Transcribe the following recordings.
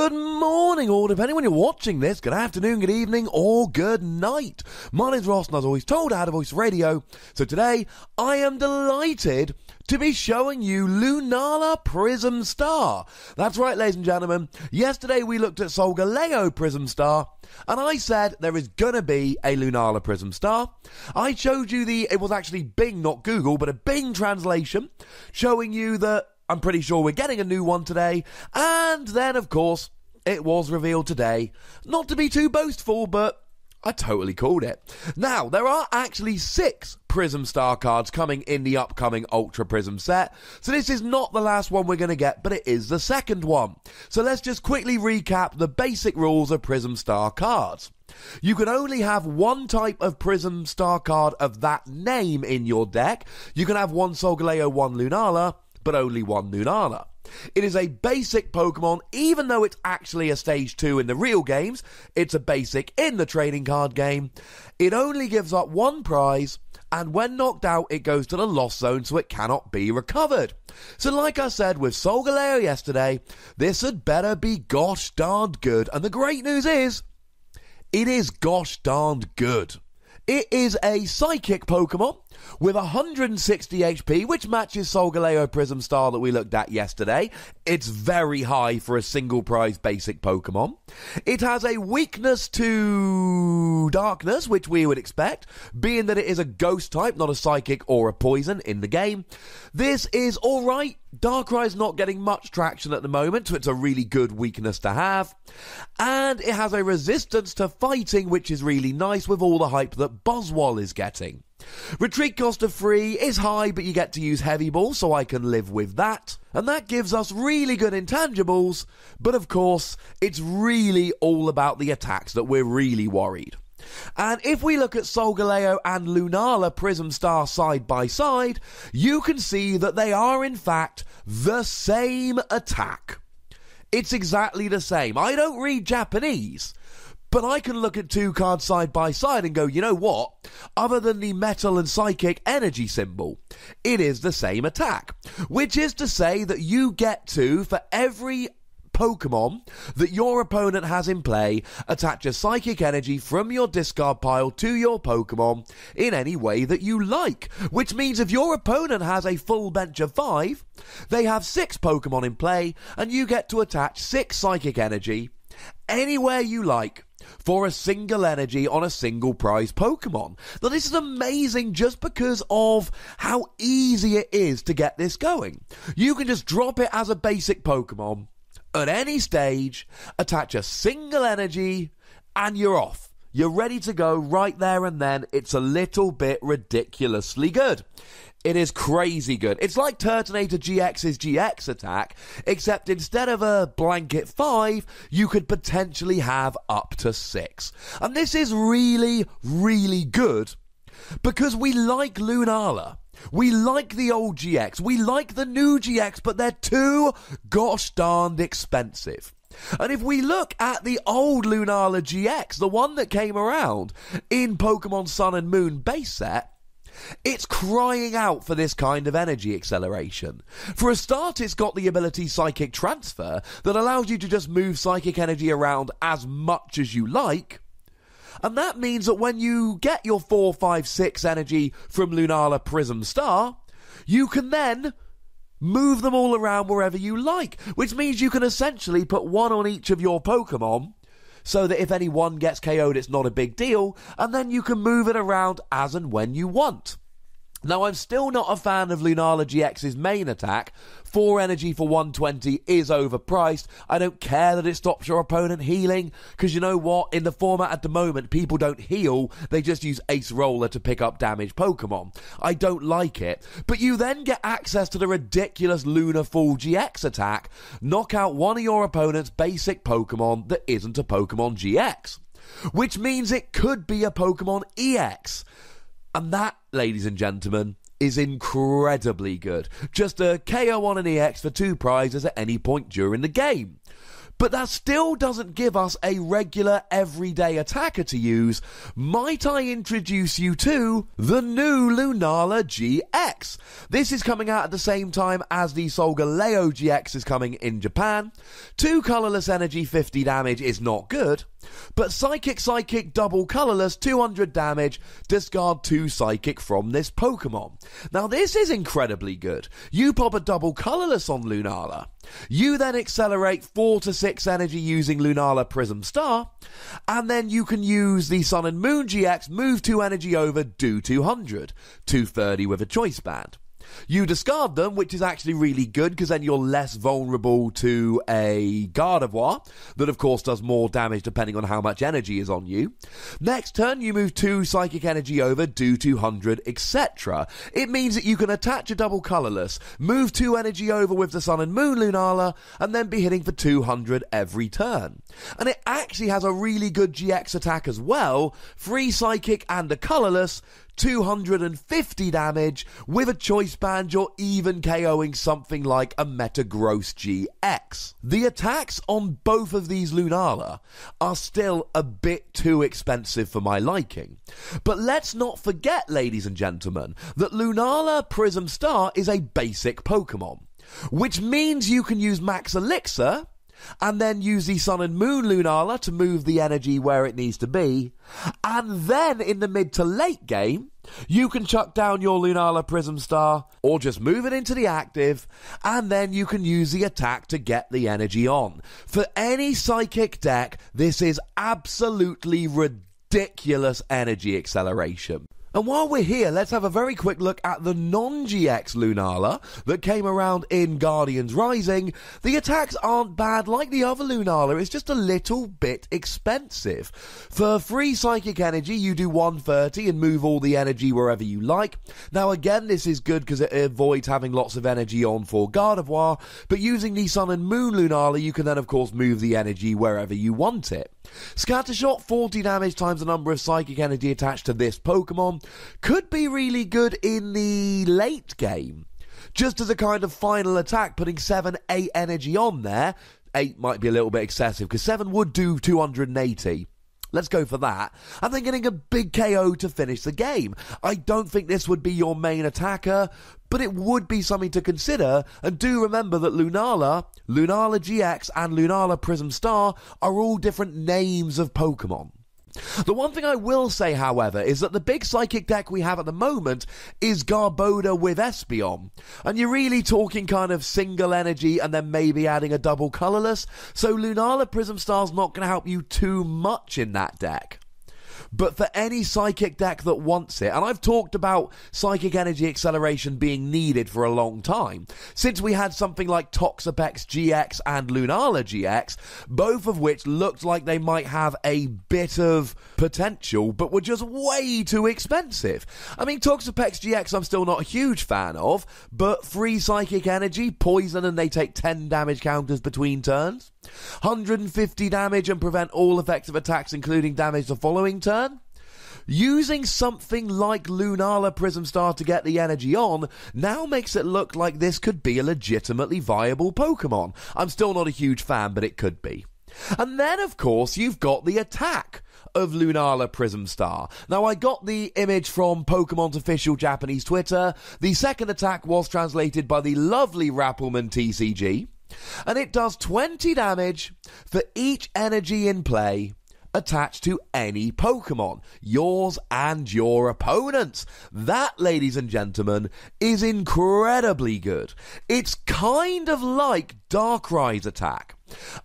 Good morning, or depending when you're watching this, good afternoon, good evening, or good night. My name's Ross, and as always told, I had a voice radio. So today, I am delighted to be showing you Lunala Prism Star. That's right, ladies and gentlemen. Yesterday, we looked at Solgaleo Prism Star, and I said there is gonna be a Lunala Prism Star. I showed you it was actually Bing, not Google, but a Bing translation, showing you that I'm pretty sure we're getting a new one today. And then, of course, it was revealed today. Not to be too boastful, but I totally called it. Now, there are actually 6 Prism Star cards coming in the upcoming Ultra Prism set. So this is not the last one we're going to get, but it is the second one. So let's just quickly recap the basic rules of Prism Star cards. You can only have one type of Prism Star card of that name in your deck. You can have one Solgaleo, one Lunala, but only one Lunala. It is a basic Pokemon, even though it's actually a Stage 2 in the real games. It's a basic in the trading card game. It only gives up one prize, and when knocked out, it goes to the lost zone, so it cannot be recovered. So like I said with Solgaleo yesterday, this had better be gosh darned good. And the great news is, it is gosh darned good. It is a Psychic Pokemon with 160 HP, which matches Solgaleo Prism Star that we looked at yesterday. It's very high for a single prize basic Pokemon. It has a weakness to darkness, which we would expect, being that it is a ghost type, not a psychic or a poison in the game. This is alright. Darkrai's not getting much traction at the moment, so it's a really good weakness to have. And it has a resistance to fighting, which is really nice with all the hype that Buzzwole is getting. Retreat cost of 3 is high, but you get to use Heavy Ball, so I can live with that. And that gives us really good intangibles, but of course, it's really all about the attacks that we're really worried. And if we look at Solgaleo and Lunala Prism Star side by side, you can see that they are in fact the same attack. It's exactly the same. I don't read Japanese, but I can look at 2 cards side by side and go, you know what? Other than the metal and psychic energy symbol, it is the same attack. Which is to say that you get to, for every Pokemon that your opponent has in play, attach a psychic energy from your discard pile to your Pokemon in any way that you like. Which means if your opponent has a full bench of 5, they have 6 Pokemon in play, and you get to attach 6 psychic energy anywhere you like for a single energy on a single prize Pokemon. Now this is amazing just because of how easy it is to get this going. You can just drop it as a basic Pokemon at any stage, attach a single energy, and you're off. You're ready to go right there and then. It's a little bit ridiculously good. It is crazy good. It's like Turtonator GX's GX attack, except instead of a blanket 5, you could potentially have up to 6. And this is really, really good because we like Lunala. We like the old GX, we like the new GX, but they're too gosh darned expensive. And if we look at the old Lunala GX, the one that came around in Pokemon Sun and Moon base set, it's crying out for this kind of energy acceleration. For a start, it's got the ability Psychic Transfer that allows you to just move psychic energy around as much as you like. And that means that when you get your 4, 5, 6 energy from Lunala Prism Star, you can then move them all around wherever you like, which means you can essentially put one on each of your Pokemon, so that if any one gets KO'd, it's not a big deal, and then you can move it around as and when you want. Now, I'm still not a fan of Lunala GX's main attack. 4 energy for 120 is overpriced. I don't care that it stops your opponent healing, because you know what? In the format at the moment, people don't heal. They just use Ace Roller to pick up damaged Pokemon. I don't like it. But you then get access to the ridiculous Lunar Fall GX attack. Knock out one of your opponent's basic Pokemon that isn't a Pokemon GX. Which means it could be a Pokemon EX. And that, ladies and gentlemen, is incredibly good. Just a KO on an EX for 2 prizes at any point during the game. But that still doesn't give us a regular everyday attacker to use. Might I introduce you to the new Lunala GX? This is coming out at the same time as the Solgaleo GX is coming in Japan. 2 colourless energy, 50 damage is not good. But Psychic, double colourless, 200 damage, discard 2 Psychic from this Pokemon. Now this is incredibly good. You pop a double colourless on Lunala. You then accelerate 4 to 6 energy using Lunala Prism Star, and then you can use the Sun and Moon GX, move 2 energy over, do 200, 230 with a choice band. You discard them, which is actually really good because then you're less vulnerable to a Gardevoir that of course does more damage depending on how much energy is on you. Next turn you move 2 psychic energy over, do 200, etc. It means that you can attach a double colourless, move 2 energy over with the Sun and Moon Lunala, and then be hitting for 200 every turn. And it actually has a really good GX attack as well, 3 psychic and a colourless, 250 damage. With a choice band, you're even KOing something like a Metagross GX. The attacks on both of these Lunala are still a bit too expensive for my liking. But let's not forget, ladies and gentlemen, that Lunala Prism Star is a basic Pokemon, which means you can use Max Elixir and then use the Sun and Moon Lunala to move the energy where it needs to be, and then in the mid to late game you can chuck down your Lunala Prism Star or just move it into the active, and then you can use the attack to get the energy on. For any psychic deck, this is absolutely ridiculous energy acceleration. And while we're here, let's have a very quick look at the non-GX Lunala that came around in Guardians Rising. The attacks aren't bad like the other Lunala, it's just a little bit expensive. For 3 psychic energy, you do 130 and move all the energy wherever you like. Now again, this is good because it avoids having lots of energy on for Gardevoir, but using the Sun and Moon Lunala, you can then of course move the energy wherever you want it. Scattershot, 40 damage times the number of psychic energy attached to this Pokemon, could be really good in the late game. Just as a kind of final attack, putting 7, 8 energy on there. 8 might be a little bit excessive, because 7 would do 280. Let's go for that. And then getting a big KO to finish the game. I don't think this would be your main attacker, but it would be something to consider. And do remember that Lunala, Lunala GX, and Lunala Prism Star are all different names of Pokemon. The one thing I will say, however, is that the big psychic deck we have at the moment is Garbodor with Espeon. And you're really talking kind of single energy and then maybe adding a double colourless. So Lunala Prism Star's not going to help you too much in that deck. But for any psychic deck that wants it, and I've talked about psychic energy acceleration being needed for a long time, since we had something like Toxapex GX and Lunala GX, both of which looked like they might have a bit of potential, but were just way too expensive. I mean, Toxapex GX I'm still not a huge fan of, but 3 psychic energy, poison, and they take 10 damage counters between turns. 150 damage and prevent all effective attacks including damage the following turn. Using something like Lunala Prism Star to get the energy on now makes it look like this could be a legitimately viable Pokemon. I'm still not a huge fan, but it could be. And then of course you've got the attack of Lunala Prism Star. Now I got the image from Pokemon's official Japanese Twitter. The second attack was translated by the lovely Rappelman TCG. And it does 20 damage for each energy in play attached to any Pokemon, yours and your opponent's. That, ladies and gentlemen, is incredibly good. It's kind of like Darkrai's attack,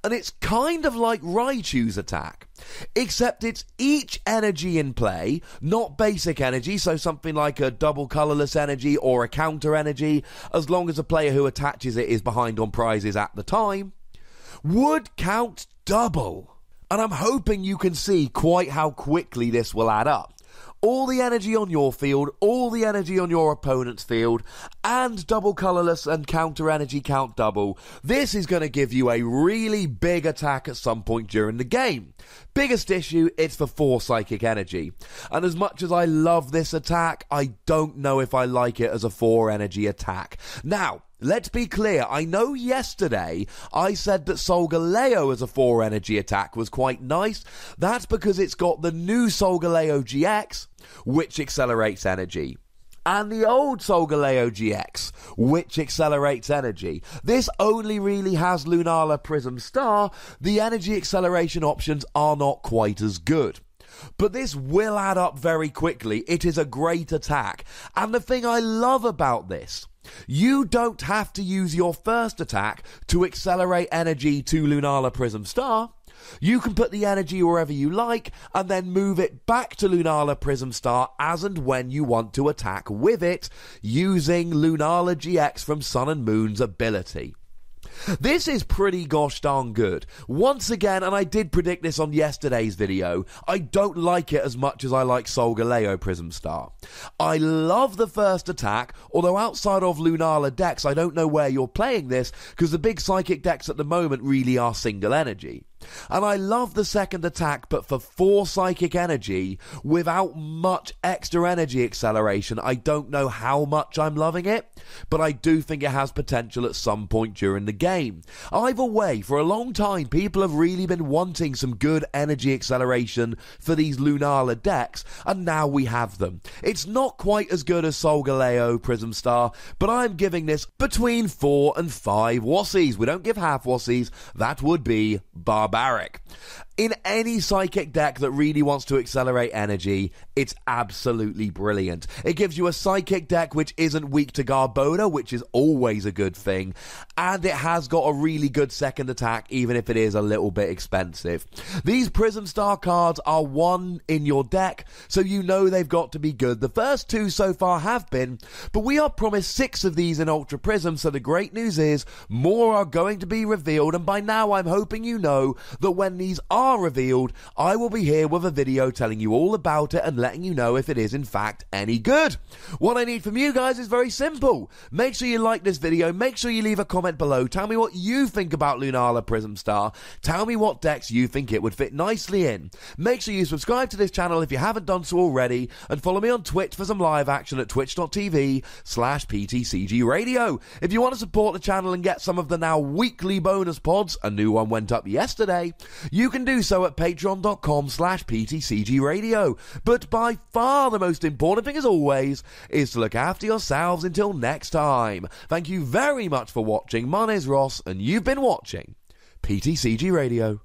and it's kind of like Raichu's attack, except it's each energy in play, not basic energy, so something like a double colourless energy or a counter energy, as long as the player who attaches it is behind on prizes at the time, would count double. And I'm hoping you can see quite how quickly this will add up. All the energy on your field, all the energy on your opponent's field, and double colourless and counter energy count double. This is going to give you a really big attack at some point during the game. Biggest issue, it's for 4 psychic energy. And as much as I love this attack, I don't know if I like it as a 4 energy attack. Now, let's be clear, I know yesterday I said that Solgaleo as a 4 energy attack was quite nice. That's because it's got the new Solgaleo GX, which accelerates energy, and the old Solgaleo GX, which accelerates energy. This only really has Lunala Prism Star. The energy acceleration options are not quite as good. But this will add up very quickly. It is a great attack. And the thing I love about this, you don't have to use your first attack to accelerate energy to Lunala Prism Star. You can put the energy wherever you like and then move it back to Lunala Prism Star as and when you want to attack with it using Lunala GX from Sun and Moon's ability. This is pretty gosh darn good. Once again, and I did predict this on yesterday's video, I don't like it as much as I like Solgaleo Prism Star. I love the first attack, although outside of Lunala decks, I don't know where you're playing this, because the big psychic decks at the moment really are single energy. And I love the second attack, but for 4 psychic energy, without much extra energy acceleration, I don't know how much I'm loving it, but I do think it has potential at some point during the game. Either way, for a long time, people have really been wanting some good energy acceleration for these Lunala decks, and now we have them. It's not quite as good as Solgaleo Prism Star, but I'm giving this between 4 and 5 Wassies. We don't give half Wassies. That would be barbaric. In any psychic deck that really wants to accelerate energy, it's absolutely brilliant. It gives you a psychic deck which isn't weak to Garbodor, which is always a good thing, and it has got a really good second attack, even if it is a little bit expensive. These Prism Star cards are 1 in your deck, so you know they've got to be good. The first 2 so far have been, but we are promised 6 of these in Ultra Prism, so the great news is more are going to be revealed, and by now I'm hoping you know that when these are revealed, I will be here with a video telling you all about it and letting you know if it is in fact any good. What I need from you guys is very simple. Make sure you like this video, make sure you leave a comment below, tell me what you think about Lunala Prism Star, tell me what decks you think it would fit nicely in. Make sure you subscribe to this channel if you haven't done so already, and follow me on Twitch for some live action at twitch.tv/PTCGRadio. If you want to support the channel and get some of the now weekly bonus pods, a new one went up yesterday, you can do so at patreon.com/PTCGRadio. But by far the most important thing, as always, is to look after yourselves until next time. Thank you very much for watching. My name is Ross, and you've been watching PTCG Radio.